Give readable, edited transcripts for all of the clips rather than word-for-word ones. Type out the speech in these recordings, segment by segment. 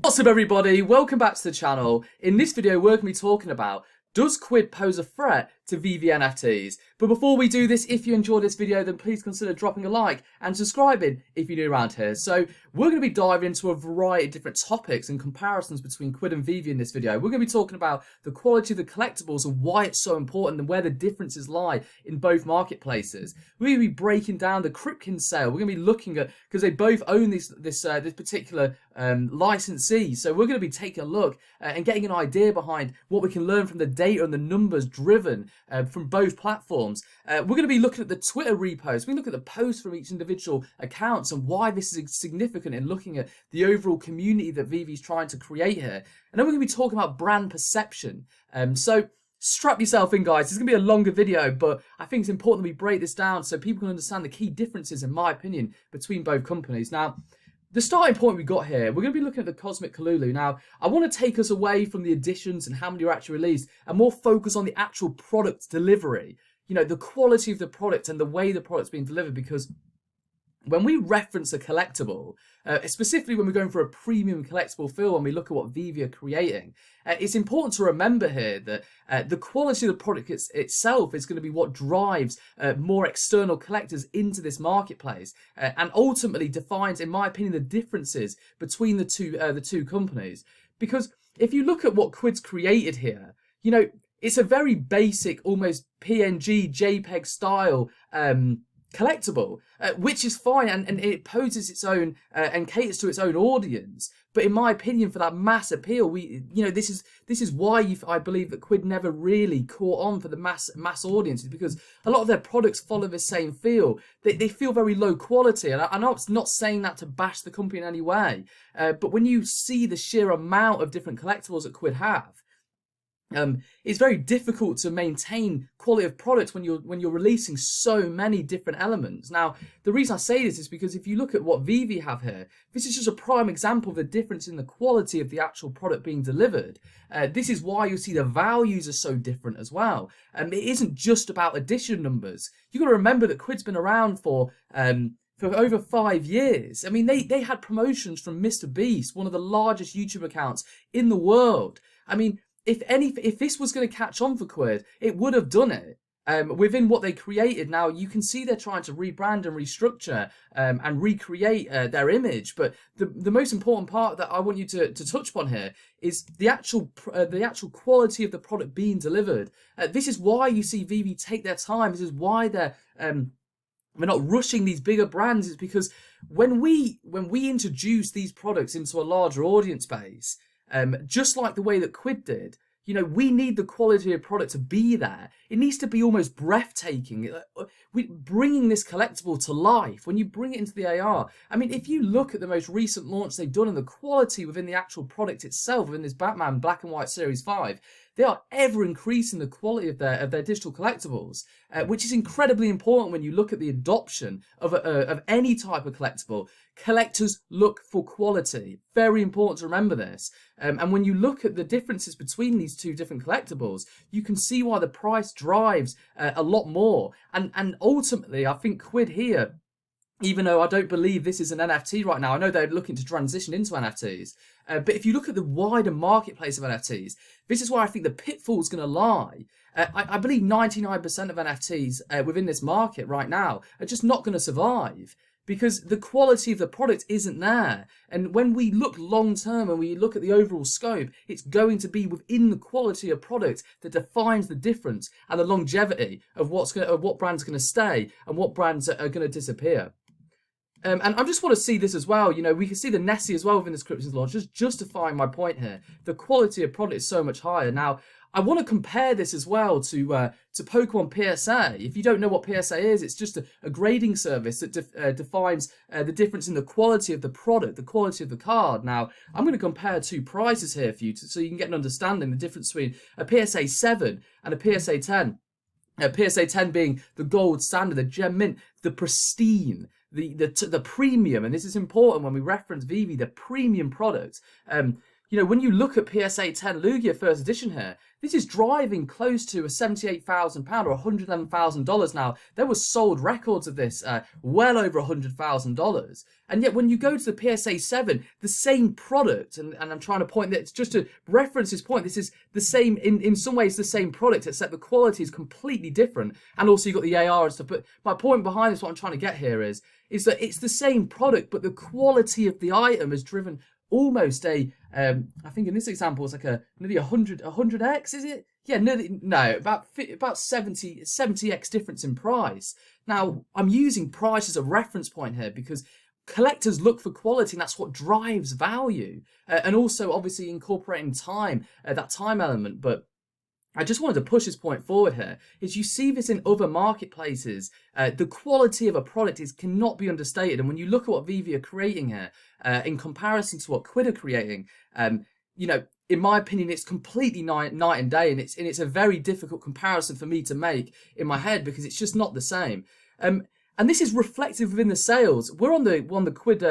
What's up everybody, welcome back to the channel. In this video we're going to be talking about, does Quidd pose a threat to VEVE NFTs? But before we do this, if you enjoyed this video then please consider dropping a like and subscribing if you're new around here. So we're going to be diving into a variety of different topics and comparisons between Quidd and VEVE in this video. We're going to be talking about the quality of the collectibles and why it's so important and where the differences lie in both marketplaces. We're going to be breaking down the cryptkins sale. We're going to be looking at, because they both own this particular licensee, so we're going to be taking a look and getting an idea behind what we can learn from the data and the numbers driven from both platforms. We're going to be looking at the Twitter reposts. We look at the posts from each individual accounts and why this is significant in looking at the overall community that VEVE is trying to create here. And then we're going to be talking about brand perception. So strap yourself in, guys. It's going to be a longer video, but I think it's important that we break this down so people can understand the key differences, in my opinion, between both companies. Now, the starting point we got here, we're going to be looking at the Cosmic Kalulu. Now, I want to take us away from the additions and how many are actually released and more focus on the actual product delivery. You know, the quality of the product and the way the product's being delivered, because when we reference a collectible, specifically when we're going for a premium collectible feel, when we look at what VEVE are creating, it's important to remember here that the quality of the product itself is going to be what drives more external collectors into this marketplace and ultimately defines, in my opinion, the differences between the two companies. Because if you look at what Quidd's created here, you know, it's a very basic, almost PNG, JPEG style collectible, which is fine, and it poses its own and caters to its own audience. But in my opinion, for that mass appeal, this is why I believe that Quidd never really caught on for the mass audiences, because a lot of their products follow the same feel. They feel very low quality, and I'm not saying that to bash the company in any way. But when you see the sheer amount of different collectibles that Quidd have, it's very difficult to maintain quality of product when you're releasing so many different elements. Now, the reason I say this is because if you look at what VEVE have here, this is just a prime example of the difference in the quality of the actual product being delivered. This is why you see the values are so different as well. It isn't just about edition numbers. You've got to remember that Quidd's been around for over 5 years. I mean, they had promotions from Mr. Beast, one of the largest YouTube accounts in the world. I mean, if this was going to catch on for Quidd, it would have done it within what they created. Now, you can see they're trying to rebrand and restructure and recreate their image. But the most important part that I want you to touch upon here is the actual quality of the product being delivered. This is why you see VEVE take their time. This is why they're not rushing these bigger brands. Is because when we introduce these products into a larger audience base, just like the way that Quidd did, you know, we need the quality of product to be there. It needs to be almost breathtaking. Bringing this collectible to life, when you bring it into the AR. I mean, if you look at the most recent launch they've done and the quality within the actual product itself, within this Batman Black and White Series 5, they are ever increasing the quality of their digital collectibles, which is incredibly important when you look at the adoption of any type of collectible. Collectors look for quality. Very important to remember this. And when you look at the differences between these two different collectibles, you can see why the price drives a lot more. And ultimately, I think Quidd here, even though I don't believe this is an NFT right now, I know they're looking to transition into NFTs. But if you look at the wider marketplace of NFTs, this is where I think the pitfall is going to lie. I believe 99% of NFTs within this market right now are just not going to survive, because the quality of the product isn't there. And when we look long term and we look at the overall scope, it's going to be within the quality of product that defines the difference and the longevity of what brands are going to stay and what brands are going to disappear. And I just want to see this as well. You know, we can see the Nessie as well within this cryptkins launch, just justifying my point here. The quality of product is so much higher. Now, I want to compare this as well to Pokemon PSA. If you don't know what PSA is, it's just a grading service that defines the difference in the quality of the product, the quality of the card. Now, I'm going to compare two prices here for you so you can get an understanding the difference between a PSA 7 and a PSA 10. PSA 10 being the gold standard, the gem mint, the pristine, the premium, and this is important when we reference VEVE, the premium product. You know, when you look at PSA 10 Lugia first edition here, this is driving close to a £78,000 or $111,000 now. There were sold records of this, well over $100,000. And yet when you go to the PSA 7, the same product, and I'm trying to point that, just to reference this point, this is the same, in some ways the same product, except the quality is completely different. And also you've got the AR and stuff. But my point behind this, what I'm trying to get here is that it's the same product, but the quality of the item has driven almost a, I think in this example, it's like nearly 100x, is it? Yeah, nearly, no, about 70x difference in price. Now, I'm using price as a reference point here because collectors look for quality, and that's what drives value. And also, obviously, incorporating time, that time element, but I just wanted to push this point forward here, is you see this in other marketplaces. The quality of a product cannot be understated. And when you look at what VEVE are creating here, in comparison to what Quidd are creating, you know, in my opinion, it's completely night and day. And it's a very difficult comparison for me to make in my head because it's just not the same. And this is reflective within the sales. We're on the Quidd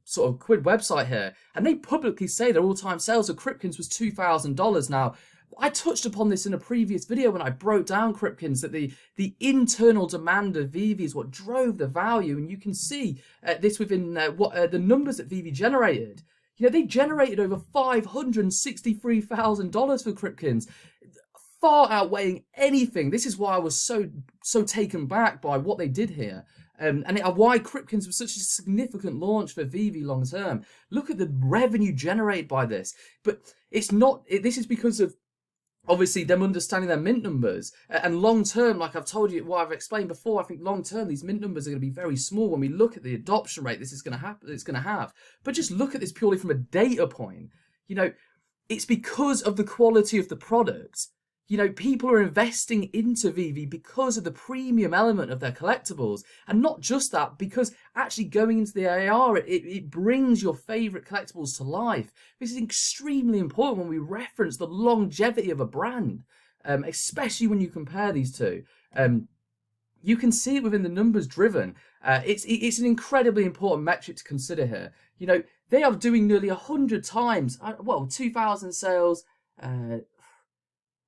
sort of Quidd website here, and they publicly say their all-time sales of cryptkins was $2,000. Now, I touched upon this in a previous video when I broke down cryptkins, that the internal demand of VEVE is what drove the value, and you can see this within the numbers that VEVE generated. You know, they generated over $563,000 for cryptkins, far outweighing anything. This is why I was so taken back by what they did here. And why cryptkins was such a significant launch for VEVE long term. Look at the revenue generated by this. But it's not, this is because of obviously them understanding their mint numbers, and long term, like I've told you, what I've explained before, I think long term these mint numbers are going to be very small when we look at the adoption rate this is going to happen. It's going to have. But just look at this purely from a data point. You know, it's because of the quality of the product. You know, people are investing into VEVE because of the premium element of their collectibles. And not just that, because actually going into the AR, it brings your favourite collectibles to life. This is extremely important when we reference the longevity of a brand, especially when you compare these two. You can see it within the numbers driven. It's an incredibly important metric to consider here. You know, they are doing nearly 100 times, 2,000 sales,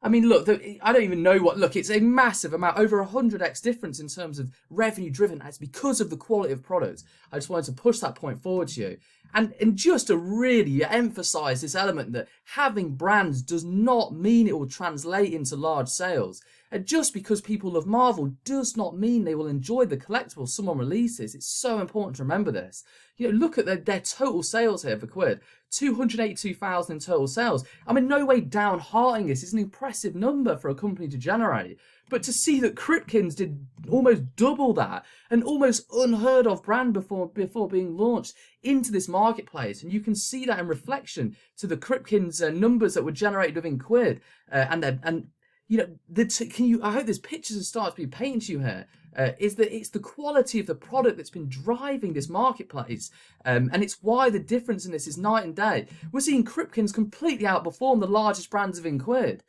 I mean, look, I don't even know what, look, it's a massive amount, over 100x difference in terms of revenue driven. It's because of the quality of products. I just wanted to push that point forward to you. And just to really emphasize this element that having brands does not mean it will translate into large sales. And just because people love Marvel does not mean they will enjoy the collectibles someone releases. It's so important to remember this. You know, look at their total sales here for Quidd. 282,000 in total sales. I'm in no way downhearting this. It's an impressive number for a company to generate. But to see that cryptkins did almost double that, an almost unheard of brand before being launched into this marketplace, and you can see that in reflection to the cryptkins numbers that were generated within Quidd, and you know, I hope there's pictures and starts to be painted to you here. Is that it's the quality of the product that's been driving this marketplace, and it's why the difference in this is night and day. We're seeing cryptkins completely outperform the largest brands within Quidd.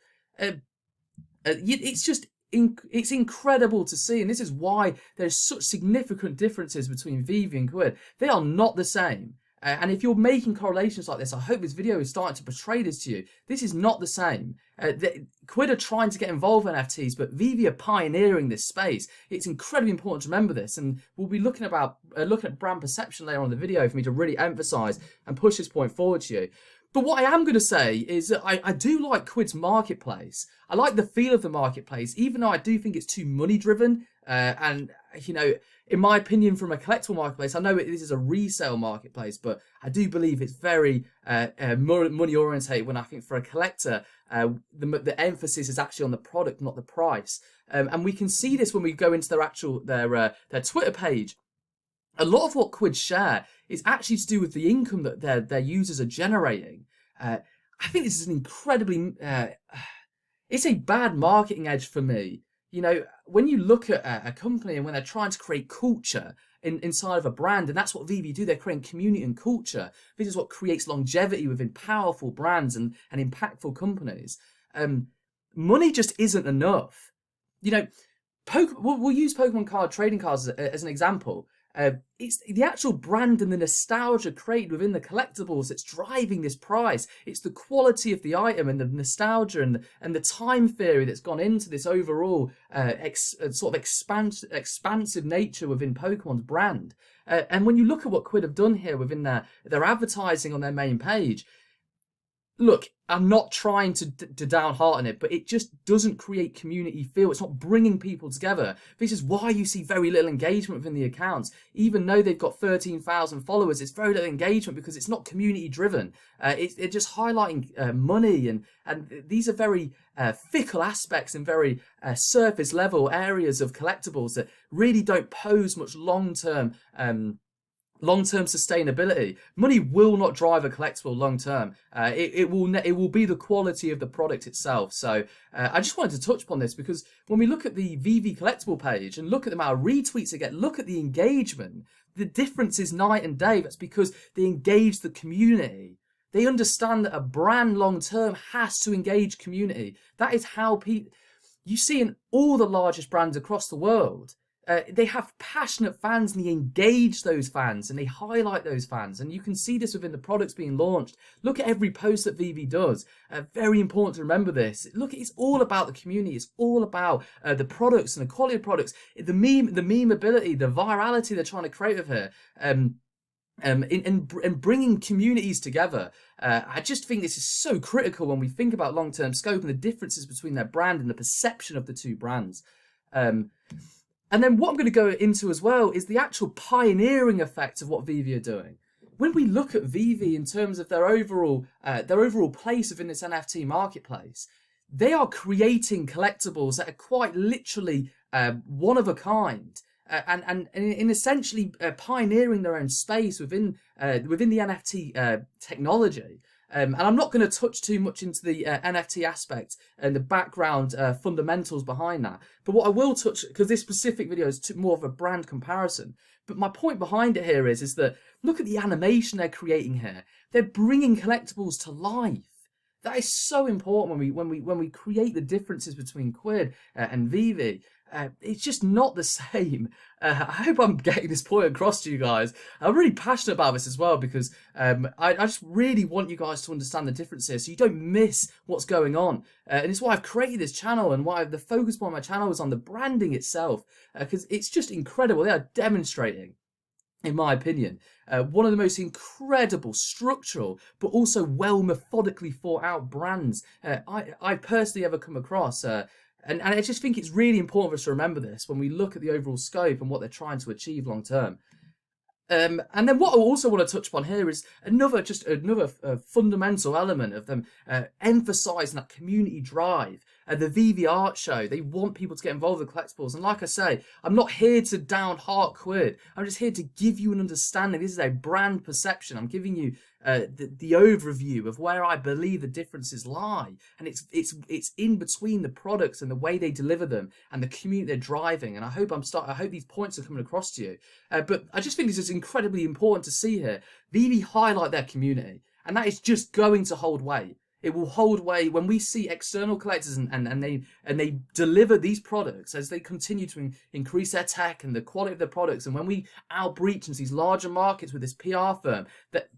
It's incredible to see, and this is why there's such significant differences between VEVE and Quidd. They are not the same. And if you're making correlations like this, I hope this video is starting to portray this to you. This is not the same. Quidd are trying to get involved in NFTs, but VEVE are pioneering this space. It's incredibly important to remember this, and we'll be looking at brand perception later on in the video for me to really emphasize and push this point forward to you. But what I am going to say is that I do like Quidd's marketplace. I like the feel of the marketplace, even though I do think it's too money driven. And, you know, in my opinion, from a collectible marketplace, I know this is a resale marketplace, but I do believe it's very money orientated, when I think for a collector, the emphasis is actually on the product, not the price. And we can see this when we go into their Twitter page. A lot of what Quidd share is actually to do with the income that their users are generating. I think this is an incredibly, it's a bad marketing edge for me. You know, when you look at a company and when they're trying to create culture inside of a brand, and that's what VEVE do, they're creating community and culture. This is what creates longevity within powerful brands and impactful companies. Money just isn't enough. You know, we'll use Pokemon card trading cards as an example. It's the actual brand and the nostalgia created within the collectibles that's driving this price. It's the quality of the item and the nostalgia and the time theory that's gone into this overall sort of expansive nature within Pokemon's brand. And when you look at what Quidd have done here within their advertising on their main page, look, I'm not trying to downhearten it, but it just doesn't create community feel. It's not bringing people together. This is why you see very little engagement within the accounts. Even though they've got 13,000 followers, it's very little engagement because it's not community driven. It's just highlighting money, and these are very fickle aspects and very surface level areas of collectibles that really don't pose much long-term sustainability. Money will not drive a collectible long term. It will be the quality of the product itself. So I just wanted to touch upon this because when we look at the VEVE collectible page and look at the amount of retweets they get, look at the engagement, the difference is night and day. That's because they engage the community. They understand that a brand long term has to engage community. That is how people you see in all the largest brands across the world. They have passionate fans and they engage those fans and they highlight those fans, and you can see this within the products being launched. Look at every post that VEVE does. Very important to remember this. Look, it's all about the community. It's all about the products and the quality of products, the memeability, the virality they're trying to create with here. In bringing communities together. I just think this is so critical when we think about long-term scope and the differences between their brand and the perception of the two brands. And then what I'm going to go into as well is the actual pioneering effect of what VEVE are doing. When we look at VEVE in terms of their overall place within this NFT marketplace, they are creating collectibles that are quite literally one of a kind, and in essentially pioneering their own space within the NFT technology. And I'm not going to touch too much into the NFT aspect and the background fundamentals behind that. But what I will touch, because this specific video is more of a brand comparison, but my point behind it here is that look at the animation they're creating here. They're bringing collectibles to life. That is so important when we create the differences between Quidd and VEVE. It's just not the same. I hope I'm getting this point across to you guys. I'm really passionate about this as well because I just really want you guys to understand the difference here so you don't miss what's going on. And it's why I've created this channel and why the focus point of my channel is on the branding itself, because it's just incredible. They are demonstrating, in my opinion, one of the most incredible structural but also well methodically thought out brands I personally ever come across. And I just think it's really important for us to remember this when we look at the overall scope and what they're trying to achieve long term. And then what I also want to touch upon here is another fundamental element of them emphasising that community drive. The VEVE art show, they want people to get involved with collectibles. And like I say, I'm not here to downheart Quidd. I'm just here to give you an understanding. This is a brand perception. I'm giving you the overview of where I believe the differences lie. And it's in between the products and the way they deliver them and the community they're driving. And I hope these points are coming across to you. But I just think this is incredibly important to see here. VEVE highlight their community, and that is just going to hold weight. It will hold weight when we see external collectors and they deliver these products as they continue to increase their tech and the quality of their products. And when we outreach into these larger markets with this PR firm, that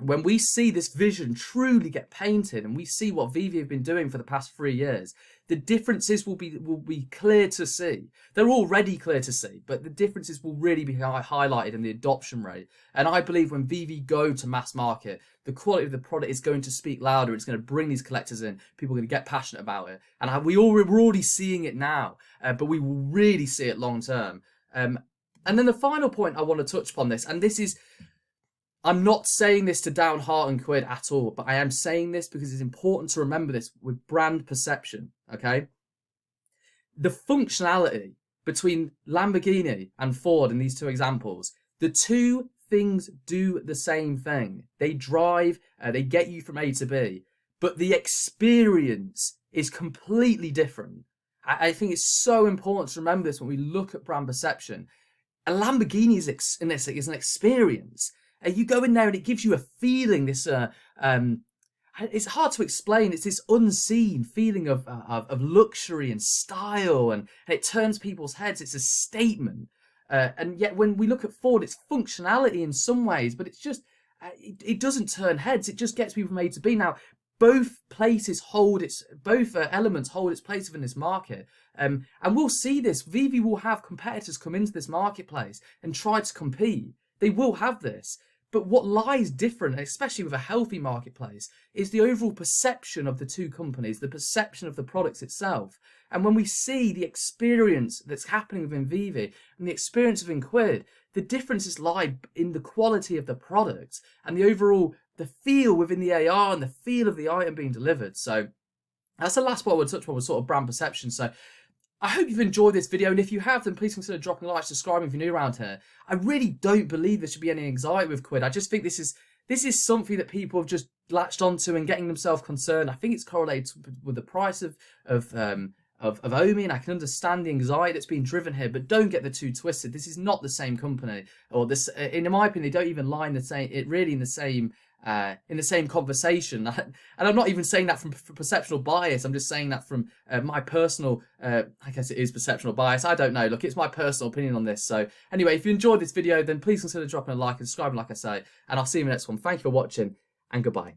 when we see this vision truly get painted and we see what VEVE have been doing for the past 3 years, the differences will be clear to see. They're already clear to see, but the differences will really be highlighted in the adoption rate. And I believe when VEVE go to mass market, the quality of the product is going to speak louder. It's going to bring these collectors in. People are going to get passionate about it. And we're already seeing it now, but we will really see it long term. And then the final point I want to touch upon this, and this is, I'm not saying this to downhearten Quidd at all, but I am saying this because it's important to remember this with brand perception, okay? The functionality between Lamborghini and Ford in these two examples, the two things do the same thing. They drive, they get you from A to B, but the experience is completely different. I think it's so important to remember this when we look at brand perception. A Lamborghini is an experience. You go in there and it gives you a feeling, it's hard to explain. It's this unseen feeling of luxury and style, and it turns people's heads. It's a statement. And yet when we look at Ford, it's functionality in some ways, but it's just, it doesn't turn heads. It just gets people from A to B. Now, both elements hold its place within this market. And we'll see this. VEVE will have competitors come into this marketplace and try to compete. They will have this. But what lies different, especially with a healthy marketplace, is the overall perception of the two companies, the perception of the products itself. And when we see the experience that's happening within VEVE and the experience within Quidd, the differences lie in the quality of the product and the overall, the feel within the AR and the feel of the item being delivered. So that's the last part I would touch upon, was sort of brand perception. So I hope you've enjoyed this video, and if you have, then please consider dropping a like, subscribing if you're new around here. I really don't believe there should be any anxiety with Quidd. I just think this is something that people have just latched onto and getting themselves concerned. I think it's correlated with the price of Omi, and I can understand the anxiety that's being driven here, but don't get the two twisted. This is not the same company, or this, in my opinion, they don't even lie in the same, in the same conversation. And I'm not even saying that from perceptual bias. I'm just saying that from my personal, I guess it is perceptual bias. I don't know. Look, it's my personal opinion on this. So anyway, if you enjoyed this video, then please consider dropping a like and subscribing, like I say, and I'll see you in the next one. Thank you for watching, and goodbye.